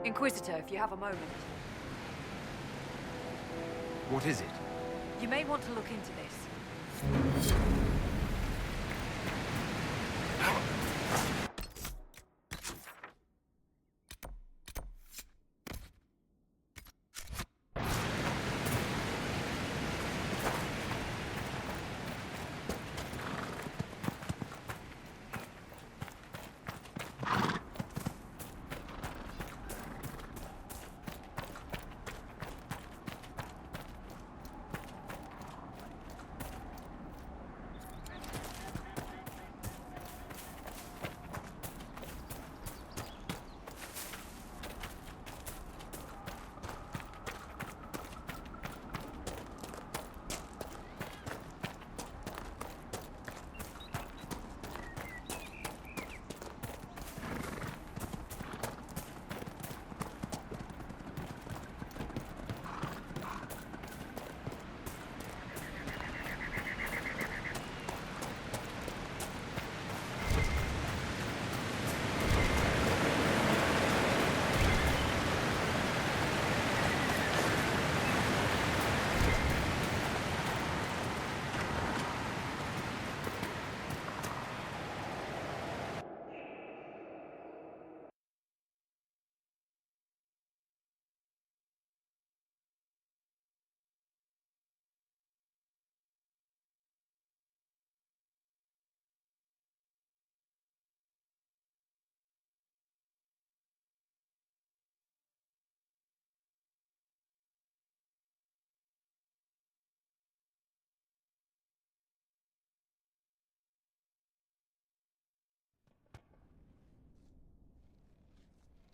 Inquisitor, if you have a moment. What is it? You may want to look into this.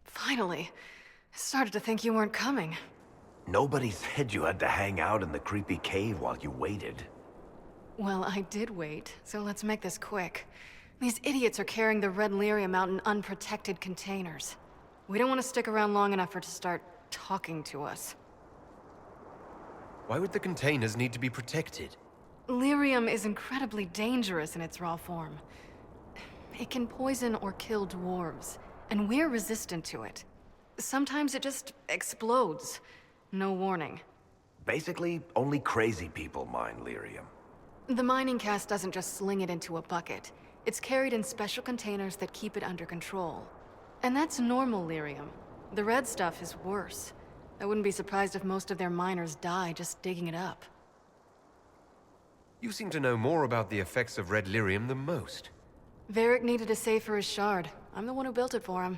Finally. I started to think you weren't coming. Nobody said you had to hang out in the creepy cave while you waited. Well, I did wait, so let's make this quick. These idiots are carrying the red lyrium out in unprotected containers. We don't want to stick around long enough for it to start talking to us. Why would the containers need to be protected? Lyrium is incredibly dangerous in its raw form. It can poison or kill dwarves, and we're resistant to it. Sometimes it just explodes. No warning. Basically, only crazy people mine lyrium. The mining cast doesn't just sling it into a bucket. It's carried in special containers that keep it under control. And that's normal lyrium. The red stuff is worse. I wouldn't be surprised if most of their miners die just digging it up. You seem to know more about the effects of red lyrium than most. Varric needed a safe for his shard. I'm the one who built it for him.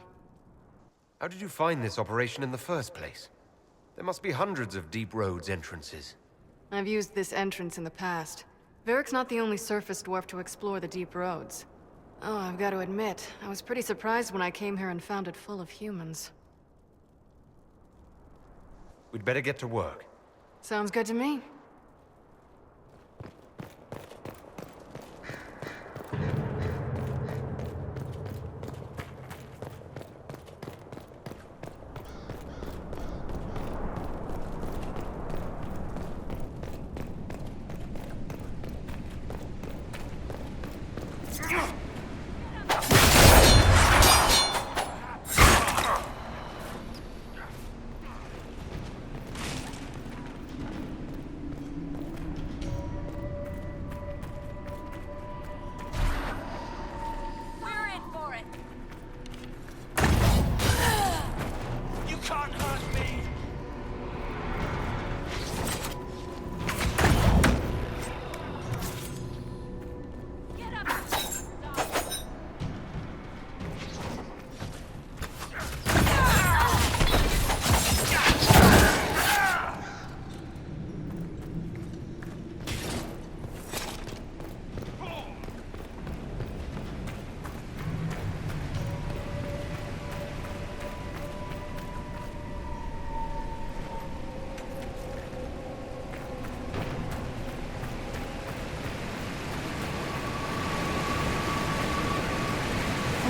How did you find this operation in the first place? There must be hundreds of Deep Road's entrances. I've used this entrance in the past. Varric's not the only surface dwarf to explore the deep roads. Oh, I've got to admit, I was pretty surprised when I came here and found it full of humans. We'd better get to work. Sounds good to me.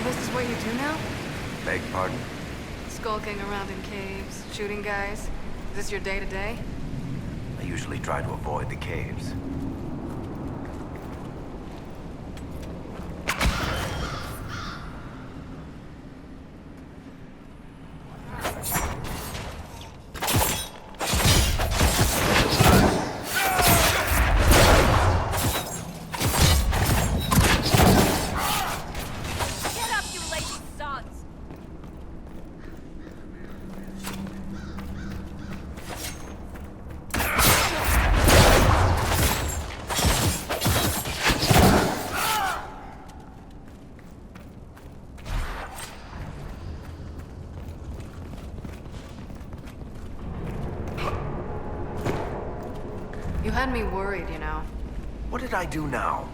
This is what you do now? Beg pardon? Skulking around in caves, shooting guys. Is this your day-to-day? I usually try to avoid the caves. had me worried, you know. What did I do now?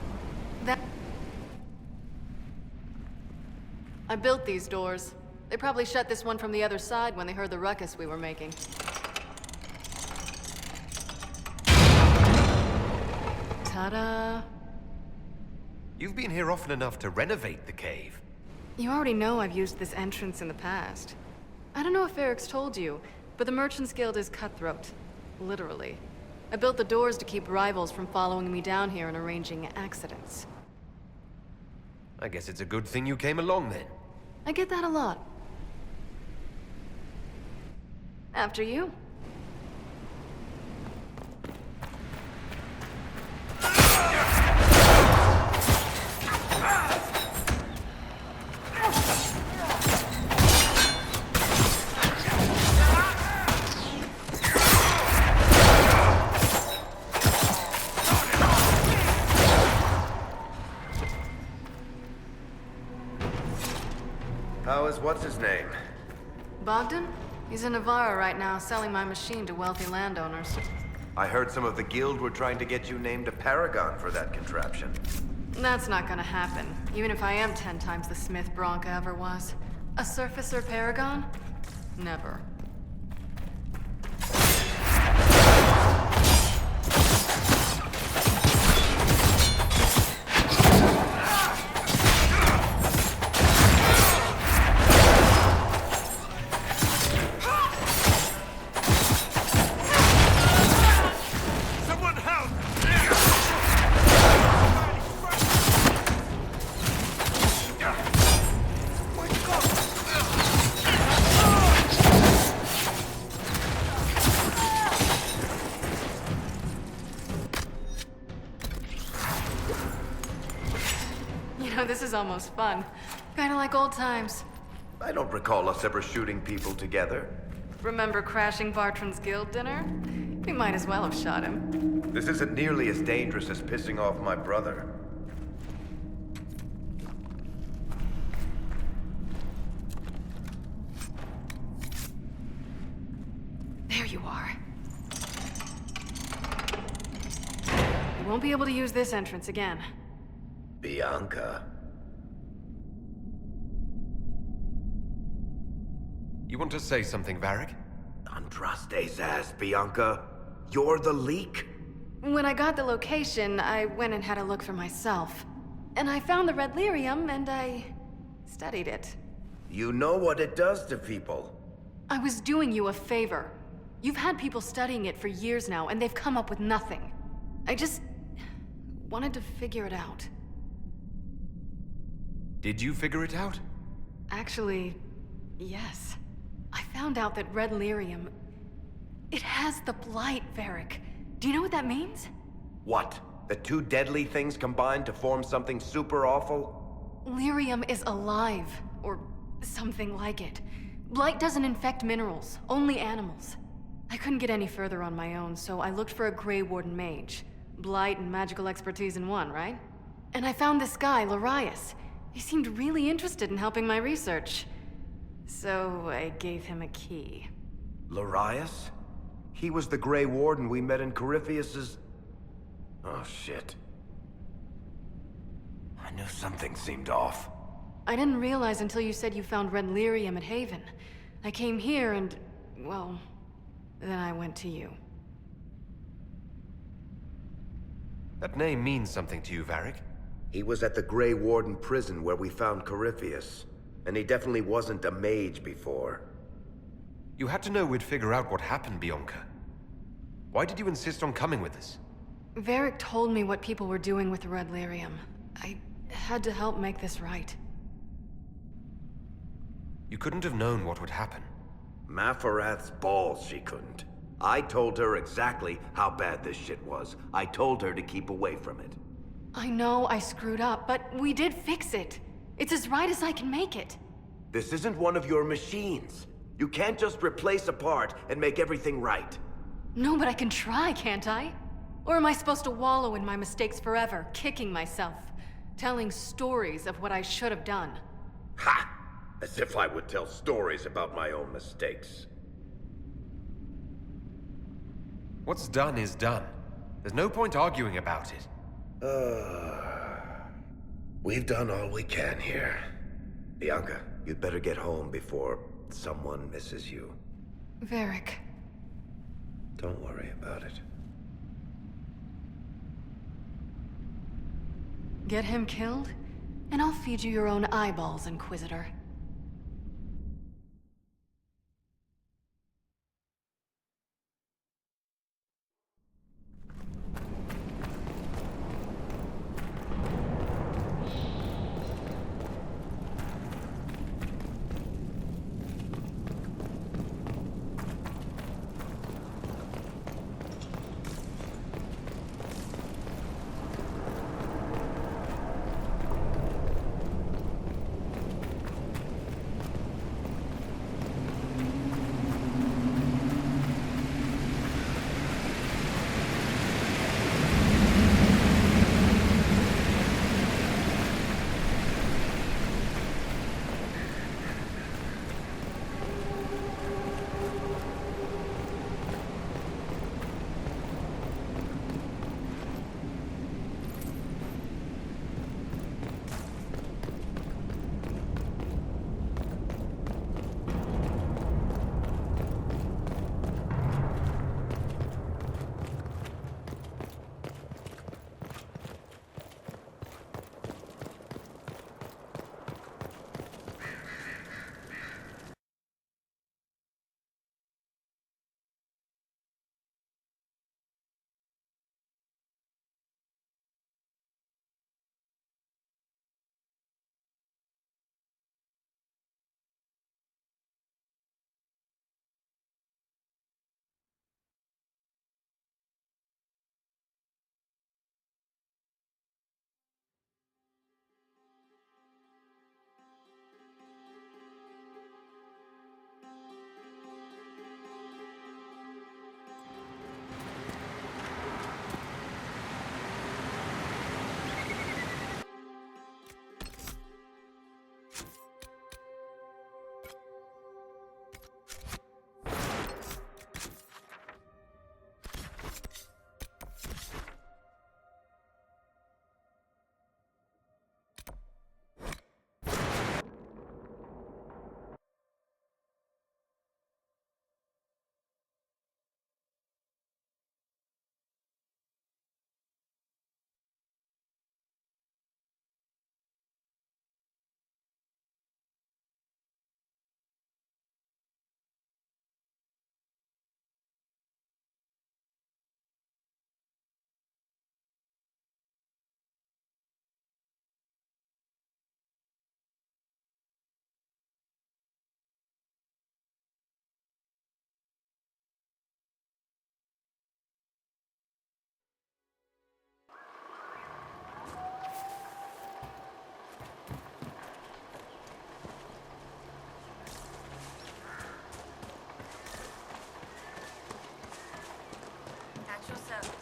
I built these doors. They probably shut this one from the other side when they heard the ruckus we were making. Ta-da! You've been here often enough to renovate the cave. You already know I've used this entrance in the past. I don't know if Varric's told you, but the Merchants Guild is cutthroat. Literally. I built the doors to keep rivals from following me down here and arranging accidents. I guess it's a good thing you came along then. I get that a lot. After you. How is what's-his-name? Bogdan? He's in Navarra right now, selling my machine to wealthy landowners. I heard some of the guild were trying to get you named a paragon for that contraption. That's not gonna happen, even if I am 10 times the Smith Bronca ever was. A surfacer paragon? Never. This is almost fun. Kinda like old times. I don't recall us ever shooting people together. Remember crashing Bartran's guild dinner? We might as well have shot him. This isn't nearly as dangerous as pissing off my brother. There you are. You won't be able to use this entrance again. Bianca. You want to say something, Varric? Andraste's ass, Bianca. You're the leak? When I got the location, I went and had a look for myself. And I found the red lyrium, and I studied it. You know what it does to people. I was doing you a favor. You've had people studying it for years now, and they've come up with nothing. I just wanted to figure it out. Did you figure it out? Actually, yes. I found out that red lyrium... It has the blight, Varric. Do you know what that means? What? The two deadly things combined to form something super awful? Lyrium is alive, or something like it. Blight doesn't infect minerals, only animals. I couldn't get any further on my own, so I looked for a Grey Warden mage. Blight and magical expertise in one, right? And I found this guy, Larius. He seemed really interested in helping my research. So I gave him a key. Larius? He was the Grey Warden we met in Corypheus's... Oh, shit. I knew something seemed off. I didn't realize until you said you found red lyrium at Haven. I came here and, well, then I went to you. That name means something to you, Varric? He was at the Grey Warden prison where we found Corypheus. And he definitely wasn't a mage before. You had to know we'd figure out what happened, Bianca. Why did you insist on coming with us? Varric told me what people were doing with the red lyrium. I had to help make this right. You couldn't have known what would happen. Mafarath's balls, she couldn't. I told her exactly how bad this shit was. I told her to keep away from it. I know I screwed up, but we did fix it. It's as right as I can make it. This isn't one of your machines. You can't just replace a part and make everything right. No, but I can try, can't I? Or am I supposed to wallow in my mistakes forever, kicking myself, telling stories of what I should have done? Ha! As if I would tell stories about my own mistakes. What's done is done. There's no point arguing about it. We've done all we can here. Bianca, you'd better get home before someone misses you. Varric. Don't worry about it. Get him killed, and I'll feed you your own eyeballs, Inquisitor. At your service.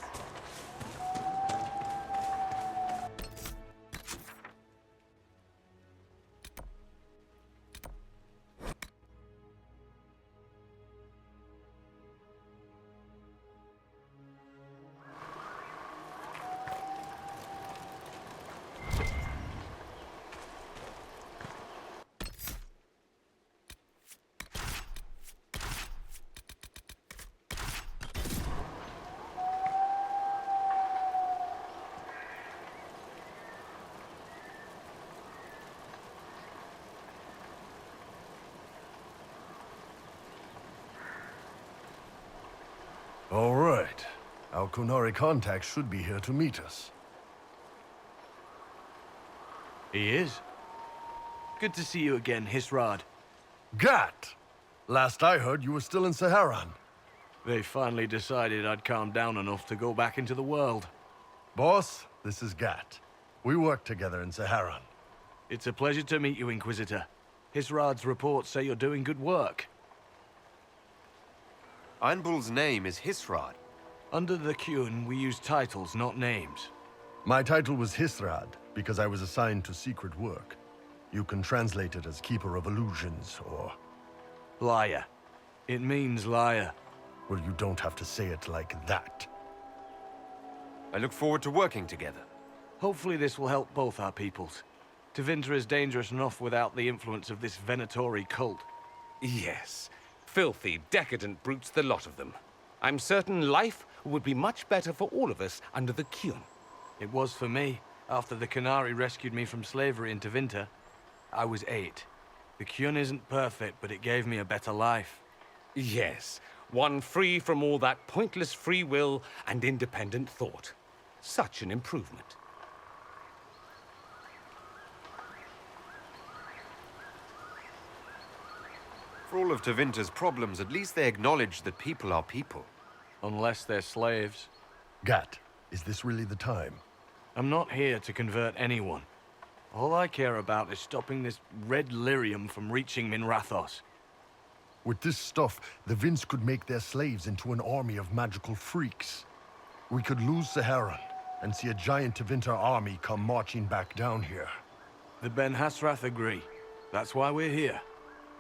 All right. Our Kunari contact should be here to meet us. He is. Good to see you again, Hisrad. Gat! Last I heard, you were still in Saharan. They finally decided I'd calmed down enough to go back into the world. Boss, this is Gat. We work together in Saharan. It's a pleasure to meet you, Inquisitor. Hisrad's reports say you're doing good work. Einbul's name is Hisrad. Under the Qun, we use titles, not names. My title was Hisrad, because I was assigned to secret work. You can translate it as Keeper of Illusions, or... Liar. It means liar. Well, you don't have to say it like that. I look forward to working together. Hopefully this will help both our peoples. Tevinter is dangerous enough without the influence of this Venatori cult. Yes. Filthy, decadent brutes, the lot of them. I'm certain life would be much better for all of us under the Kyun. It was for me, after the Canary rescued me from slavery in Tevinter. I was 8. The Kyun isn't perfect, but it gave me a better life. Yes, one free from all that pointless free will and independent thought. Such an improvement. For all of Tevinter's problems, at least they acknowledge that people are people. Unless they're slaves. Gat, is this really the time? I'm not here to convert anyone. All I care about is stopping this red lyrium from reaching Minrathos. With this stuff, the Vince could make their slaves into an army of magical freaks. We could lose Saharan and see a giant Tevinter army come marching back down here. The Ben Hasrath agree. That's why we're here.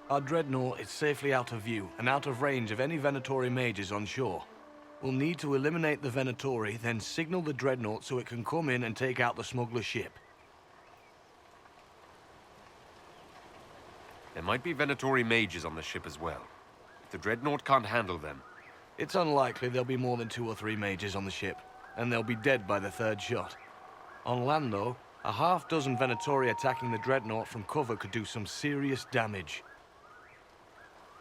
Our dreadnought is safely out of view and out of range of any Venatori mages on shore. We'll need to eliminate the Venatori, then signal the dreadnought so it can come in and take out the smuggler ship. There might be Venatori mages on the ship as well. If the dreadnought can't handle them... It's unlikely there'll be more than 2 or 3 mages on the ship, and they'll be dead by the 3rd shot. On land, though, a half-dozen Venatori attacking the dreadnought from cover could do some serious damage.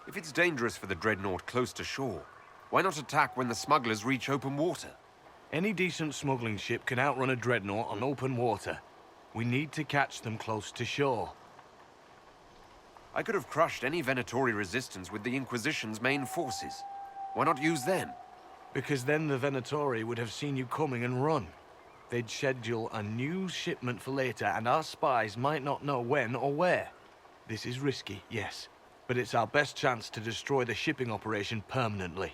If it's dangerous for the dreadnought close to shore, why not attack when the smugglers reach open water? Any decent smuggling ship can outrun a dreadnought on open water. We need to catch them close to shore. I could have crushed any Venatori resistance with the Inquisition's main forces. Why not use them? Because then the Venatori would have seen you coming and run. They'd schedule a new shipment for later, and our spies might not know when or where. This is risky, yes, but it's our best chance to destroy the shipping operation permanently.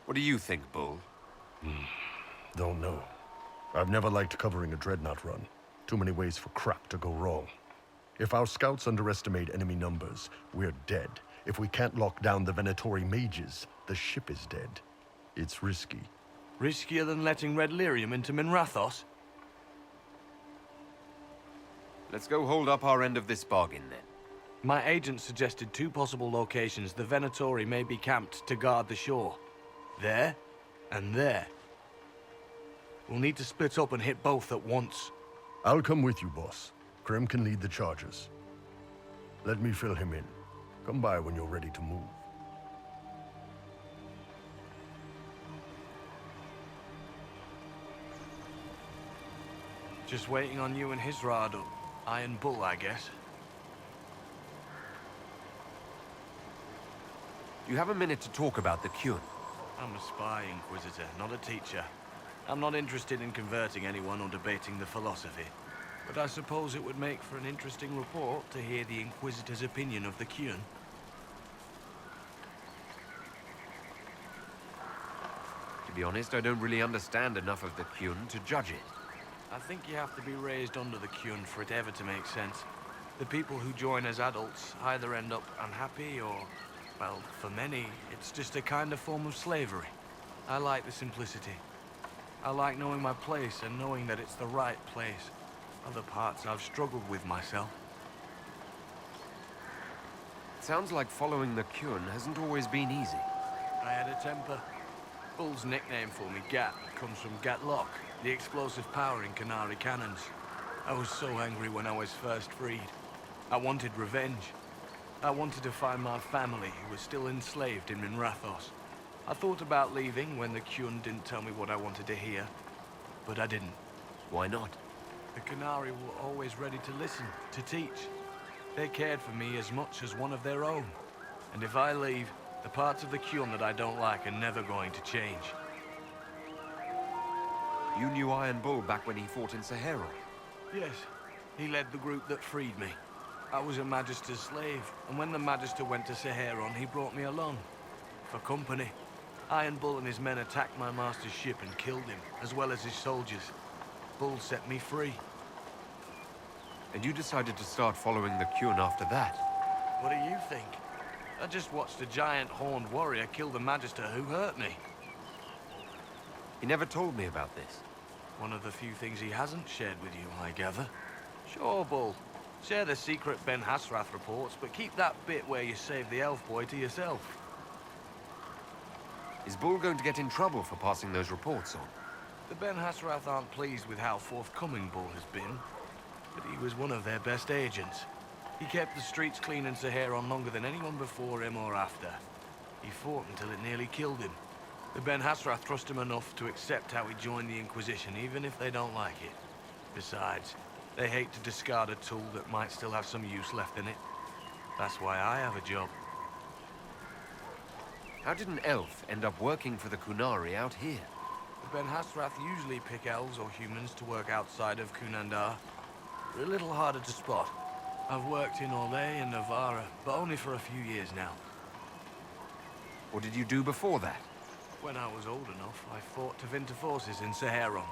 What do you think, Bull? Don't know. I've never liked covering a dreadnought run. Too many ways for crap to go wrong. If our scouts underestimate enemy numbers, we're dead. If we can't lock down the Venatori mages, the ship is dead. It's risky. Riskier than letting red lyrium into Minrathos? Let's go hold up our end of this bargain, then. My agent suggested 2 possible locations the Venatori may be camped to guard the shore. There, and there. We'll need to split up and hit both at once. I'll come with you, boss. Krem can lead the charges. Let me fill him in. Come by when you're ready to move. Just waiting on you and Hisrad, or Iron Bull, I guess. You have a minute to talk about the Kyun. I'm a spy, Inquisitor, not a teacher. I'm not interested in converting anyone or debating the philosophy. But I suppose it would make for an interesting report to hear the Inquisitor's opinion of the Kyun. To be honest, I don't really understand enough of the Kyun to judge it. I think you have to be raised under the Kyun for it ever to make sense. The people who join as adults either end up unhappy or, well, for many, it's just a kind of form of slavery. I like the simplicity. I like knowing my place and knowing that it's the right place. Other parts I've struggled with myself. It sounds like following the Kyun hasn't always been easy. I had a temper. Bull's nickname for me, Gat, comes from Gatlock, the explosive power in Canary cannons. I was so angry when I was first freed. I wanted revenge. I wanted to find my family who was still enslaved in Minrathos. I thought about leaving when the Kyun didn't tell me what I wanted to hear, but I didn't. Why not? The Canary were always ready to listen, to teach. They cared for me as much as one of their own. And if I leave, the parts of the Kyun that I don't like are never going to change. You knew Iron Bull back when he fought in Sahara. Yes, he led the group that freed me. I was a Magister's slave, and when the Magister went to Saharon, he brought me along. For company. Iron Bull and his men attacked my master's ship and killed him, as well as his soldiers. Bull set me free. And you decided to start following the Kyun after that? What do you think? I just watched a giant horned warrior kill the Magister who hurt me. He never told me about this. One of the few things he hasn't shared with you, I gather. Sure, Bull. Share the secret Ben Hasrath reports, but keep that bit where you saved the elf boy to yourself. Is Bull going to get in trouble for passing those reports on? The Ben Hasrath aren't pleased with how forthcoming Bull has been, but he was one of their best agents. He kept the streets clean in Saharon longer than anyone before him or after. He fought until it nearly killed him. The Ben Hasrath trust him enough to accept how he joined the Inquisition, even if they don't like it. Besides, they hate to discard a tool that might still have some use left in it. That's why I have a job. How did an elf end up working for the Kunari out here? The Ben Hasrath usually pick elves or humans to work outside of Kunandar. They're a little harder to spot. I've worked in Orlais and Navarra, but only for a few years now. What did you do before that? When I was old enough, I fought Tevinter forces in Saharon.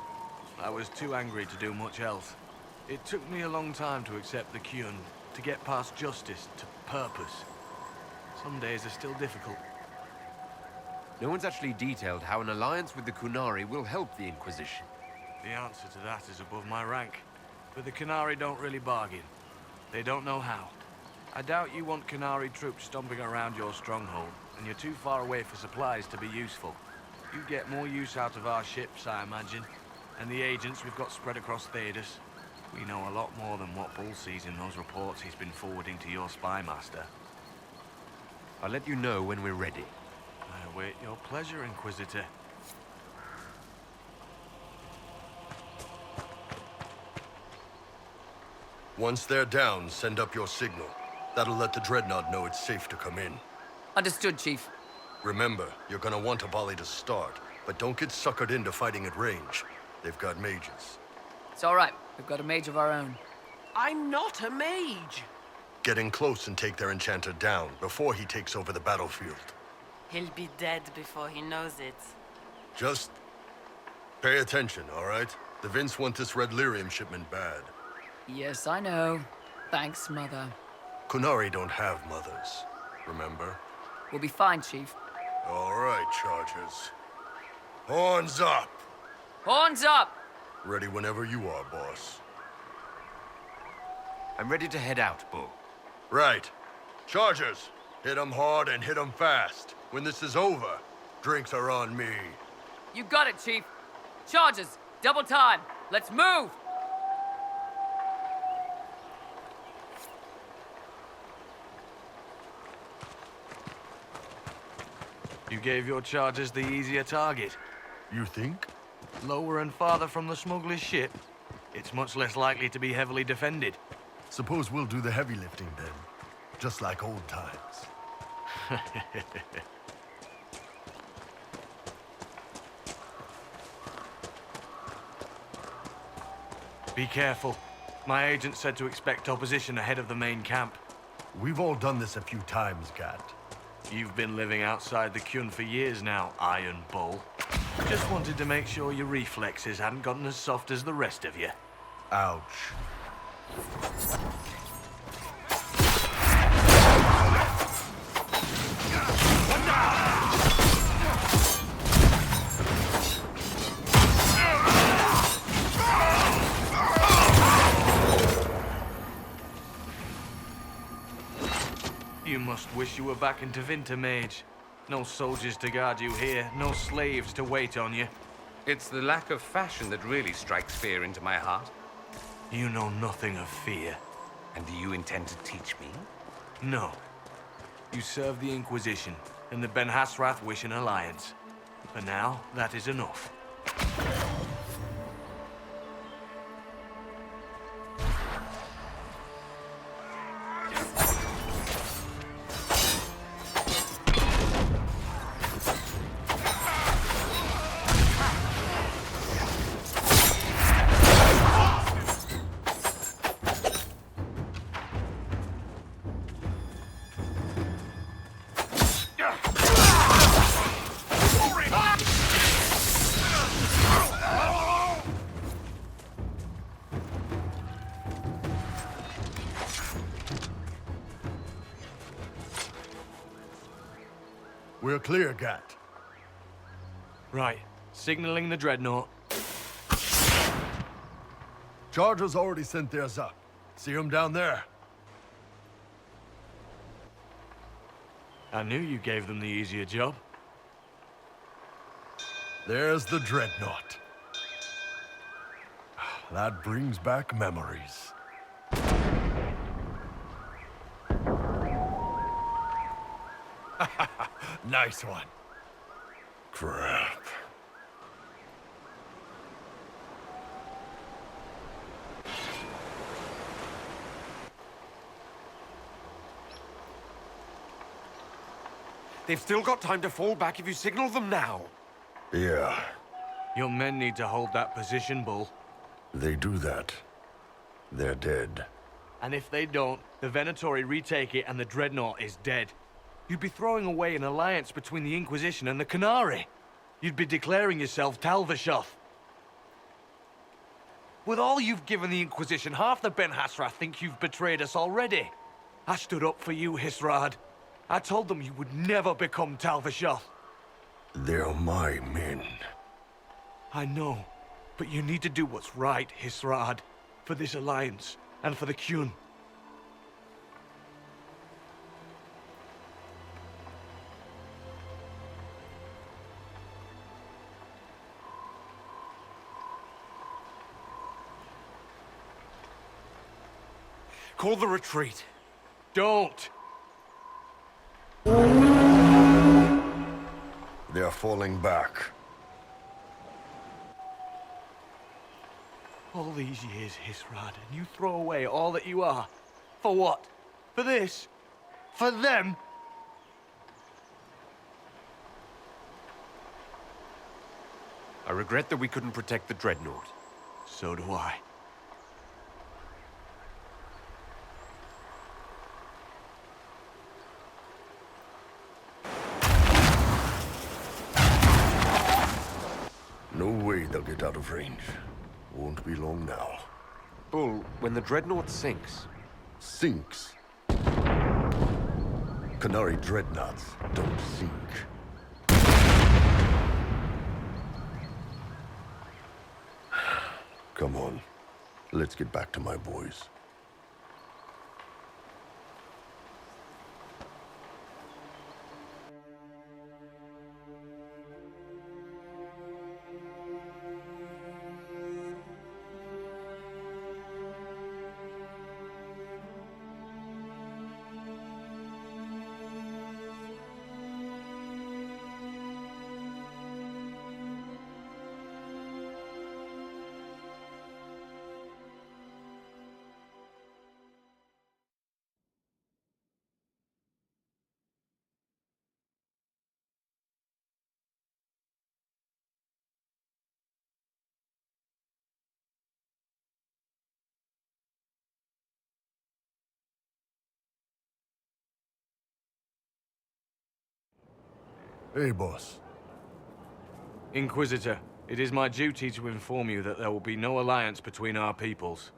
I was too angry to do much else. It took me a long time to accept the Kyun, to get past justice to purpose. Some days are still difficult. No one's actually detailed how an alliance with the Kunari will help the Inquisition. The answer to that is above my rank. But the Kunari don't really bargain. They don't know how. I doubt you want Kunari troops stomping around your stronghold, and you're too far away for supplies to be useful. You get more use out of our ships, I imagine, and the agents we've got spread across Thedas. We know a lot more than what Bull sees in those reports he's been forwarding to your spy master. I'll let you know when we're ready. I await your pleasure, Inquisitor. Once they're down, send up your signal. That'll let the Dreadnought know it's safe to come in. Understood, Chief. Remember, you're gonna want a volley to start, but don't get suckered into fighting at range. They've got mages. It's all right. We've got a mage of our own. I'm not a mage. Get in close and take their enchanter down before he takes over the battlefield. He'll be dead before he knows it. Just pay attention, all right? The Vince want this red lyrium shipment bad. Yes, I know. Thanks, Mother. Kunari don't have mothers, remember? We'll be fine, Chief. All right, Chargers. Horns up! Horns up! Ready whenever you are, boss. I'm ready to head out, Bull. Right. Chargers, hit 'em hard and hit 'em fast. When this is over, drinks are on me. You got it, Chief. Charges! Double time! Let's move! You gave your chargers the easier target. You think? Lower and farther from the smuggler's ship, it's much less likely to be heavily defended. Suppose we'll do the heavy lifting then. Just like old times. Be careful. My agent said to expect opposition ahead of the main camp. We've all done this a few times, Gat. You've been living outside the Kyun for years now, Iron Bull. Just wanted to make sure your reflexes hadn't gotten as soft as the rest of you. Ouch. You must wish you were back in Tevinter, Mage. No soldiers to guard you here, no slaves to wait on you. It's the lack of fashion that really strikes fear into my heart. You know nothing of fear. And do you intend to teach me? No. You serve the Inquisition, and the Ben Hasrath wish an alliance. For now, that is enough. We're clear, Gat. Right. Signaling the dreadnought. Chargers already sent theirs up. See them down there? I knew you gave them the easier job. There's the dreadnought. That brings back memories. Nice one. Crap. They've still got time to fall back if you signal them now. Yeah, Your men need to hold that position, Bull. they do that. They're dead. And if they don't, the Venatori retake it and the dreadnought is dead. You'd be throwing away an alliance between the Inquisition and the Canary. You'd be declaring yourself Talvishoth. With all you've given the Inquisition, half the Ben Hassrath think you've betrayed us already. I stood up for you, Hisrad. I told them you would never become Talvishoth. They're my men. I know, but you need to do what's right, Hisrad. For this alliance, and for the Qun. Call the retreat. Don't! They're falling back. All these years, Hisrad, and you throw away all that you are. For what? For this? For them? I regret that we couldn't protect the dreadnought. So do I. No way they'll get out of range. Won't be long now. Bull, when the dreadnought sinks, Sinks. Canary dreadnoughts don't sink. Come on. Let's get back to my boys. Hey, boss. Inquisitor, it is my duty to inform you that there will be no alliance between our peoples.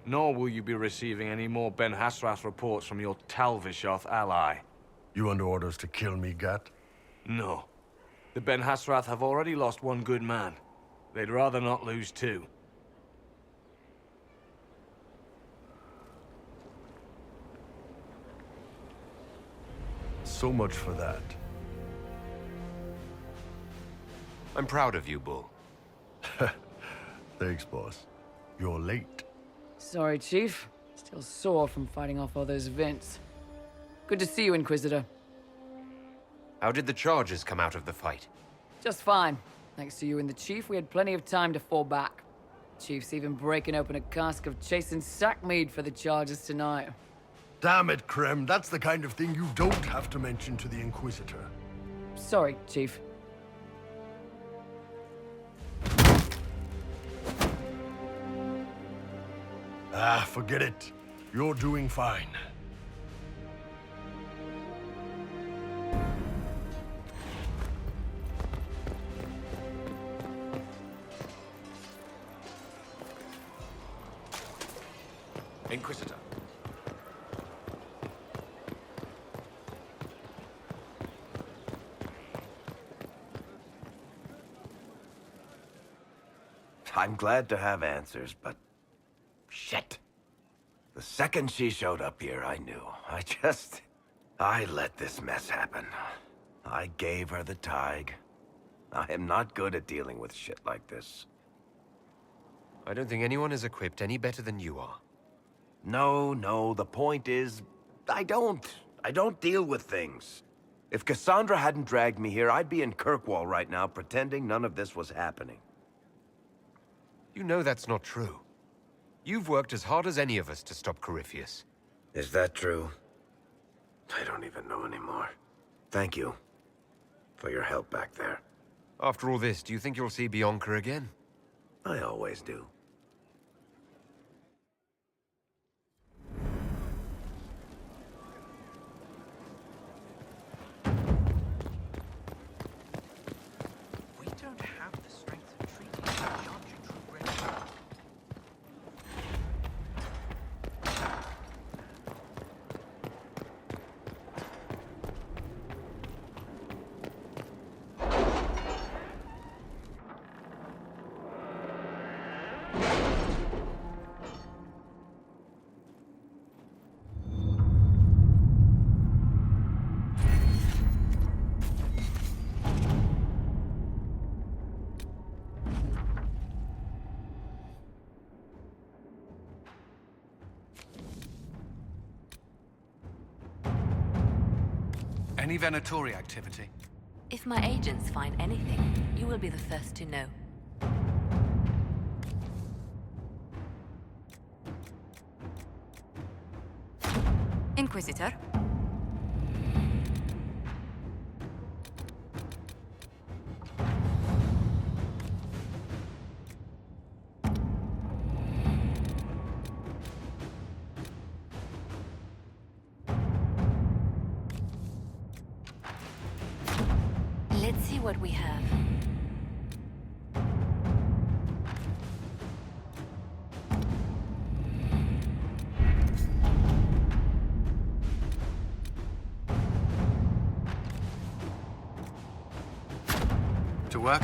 Nor will you be receiving any more Ben Hassrath reports from your Talvishoth ally. You under orders to kill me, Gat? No. The Ben Hassrath have already lost one good man. They'd rather not lose two. So much for that. I'm proud of you, Bull. Thanks, boss. You're late. Sorry, Chief. Still sore from fighting off all those events. Good to see you, Inquisitor. How did the charges come out of the fight? Just fine. Thanks to you and the Chief, we had plenty of time to fall back. Chief's even breaking open a cask of chasing sackmead for the charges tonight. Damn it, Krem. That's the kind of thing you don't have to mention to the Inquisitor. Sorry, Chief. Ah, forget it. You're doing fine. Inquisitor. I'm glad to have answers, but... shit. The second she showed up here, I knew. I let this mess happen. I gave her the Tig. I am not good at dealing with shit like this. I don't think anyone is equipped any better than you are. No, the point is, I don't deal with things. If Cassandra hadn't dragged me here, I'd be in Kirkwall right now pretending none of this was happening. You know that's not true. You've worked as hard as any of us to stop Corypheus. Is that true? I don't even know anymore. Thank you for your help back there. After all this, do you think you'll see Bianca again? I always do. We don't have the strength of treaty to judge a true rebel. Any Venatori activity? If my agents find anything, you will be the first to know. Inquisitor? Let's see what we have. To work?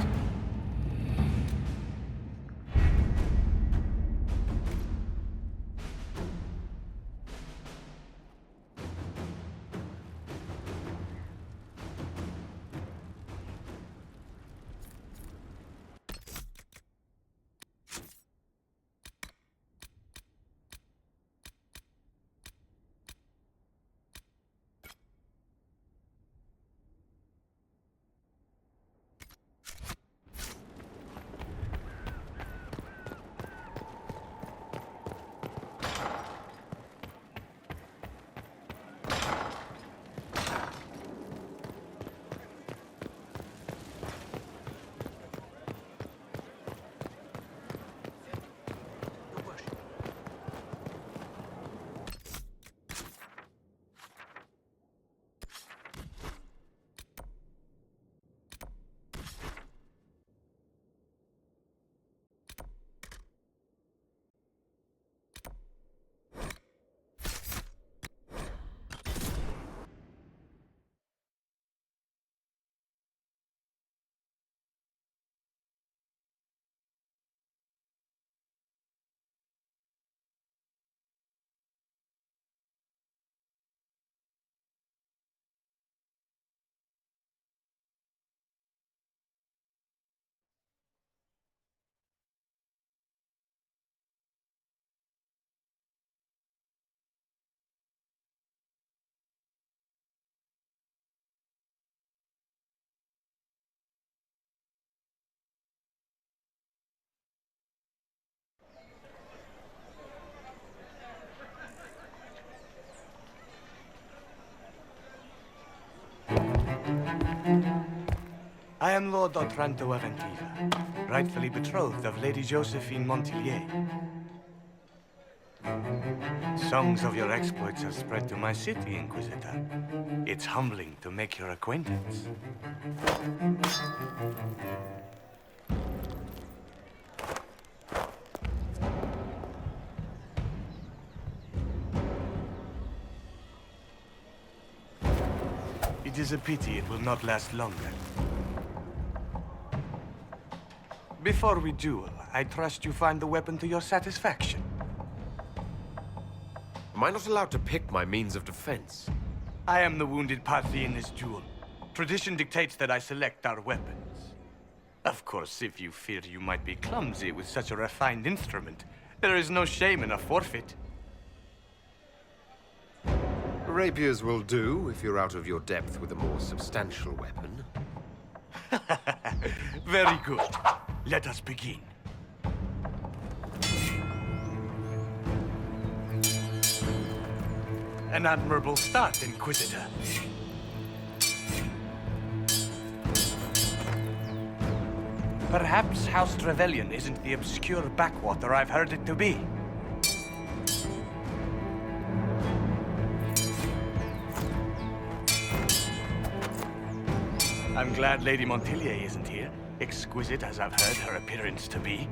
I am Lord Otranto of Antiva, rightfully betrothed of Lady Josephine Montillier. Songs of your exploits have spread to my city, Inquisitor. It's humbling to make your acquaintance. It is a pity it will not last longer. Before we duel, I trust you find the weapon to your satisfaction. Am I not allowed to pick my means of defense? I am the wounded party in this duel. Tradition dictates that I select our weapons. Of course, if you fear you might be clumsy with such a refined instrument, there is no shame in a forfeit. Rapiers will do if you're out of your depth with a more substantial weapon. Very good. Let us begin. An admirable start, Inquisitor. Perhaps House Trevelyan isn't the obscure backwater I've heard it to be. I'm glad Lady Montilier isn't here, exquisite as I've heard her appearance to be.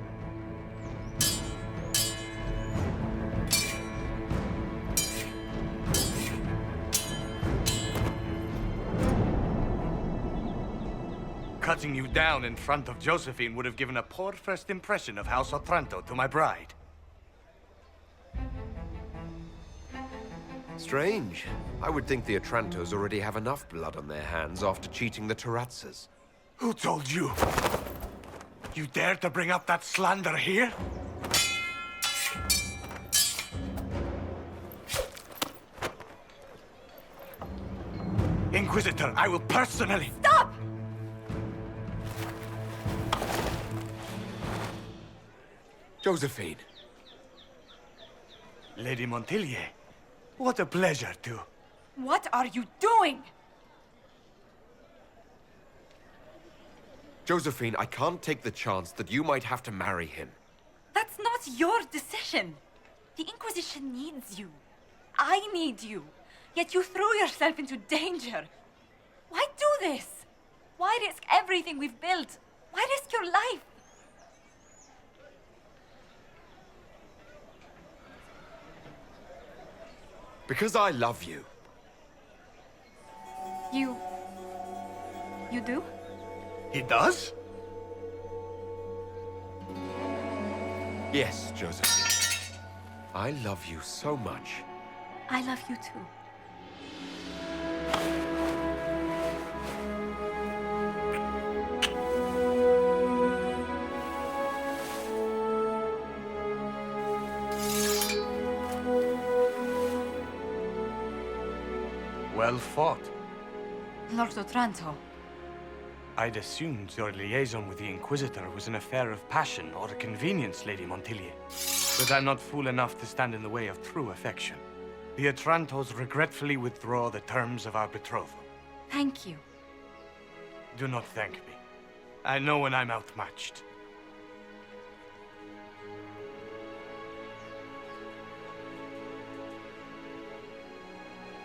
Cutting you down in front of Josephine would have given a poor first impression of House Otranto to my bride. Strange. I would think the Otrantos already have enough blood on their hands after cheating the Terrazzas. Who told you? You dare to bring up that slander here? Inquisitor, I will personally... Stop! Josephine. Lady Montilier, what a pleasure to... What are you doing? Josephine, I can't take the chance that you might have to marry him. That's not your decision. The Inquisition needs you. I need you. Yet you threw yourself into danger. Why do this? Why risk everything we've built? Why risk your life? Because I love you. You do? He does? Yes, Josephine. I love you so much. I love you too. Well fought. Lord Otranto. I'd assumed your liaison with the Inquisitor was an affair of passion or convenience, Lady Montilier. But I'm not fool enough to stand in the way of true affection. The Otrantos regretfully withdraw the terms of our betrothal. Thank you. Do not thank me. I know when I'm outmatched.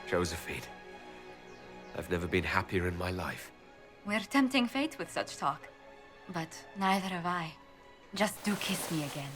Josephine. I've never been happier in my life. We're tempting fate with such talk. But neither have I. Just do kiss me again.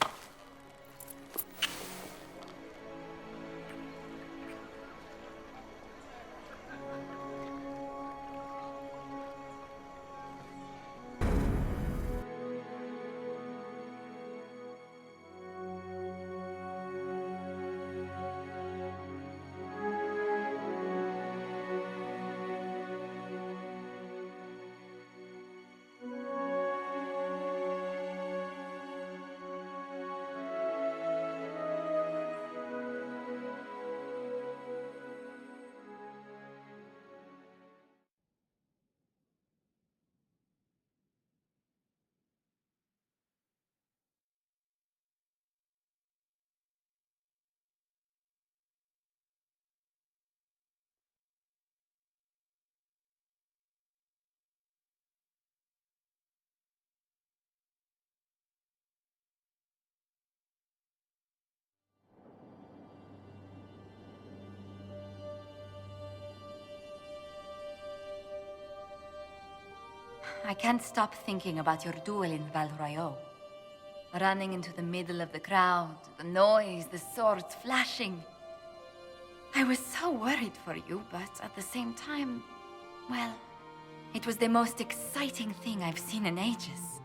I can't stop thinking about your duel in Val Royeaux. Running into the middle of the crowd, the noise, the swords flashing. I was so worried for you, but at the same time, well, it was the most exciting thing I've seen in ages.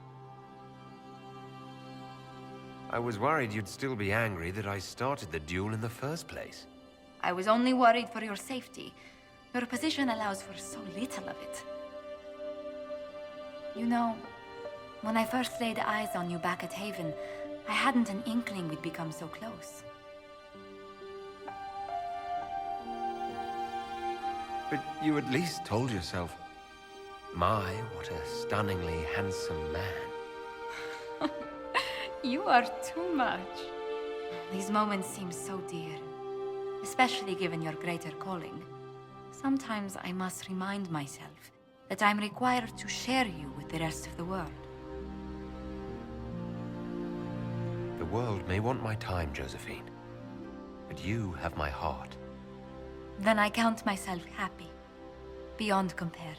I was worried you'd still be angry that I started the duel in the first place. I was only worried for your safety. Your position allows for so little of it. You know, when I first laid eyes on you back at Haven, I hadn't an inkling we'd become so close. But you at least told yourself, my, what a stunningly handsome man. You are too much. These moments seem so dear, especially given your greater calling. Sometimes I must remind myself that I'm required to share you with the rest of the world. The world may want my time, Josephine, but you have my heart. Then I count myself happy, beyond compare.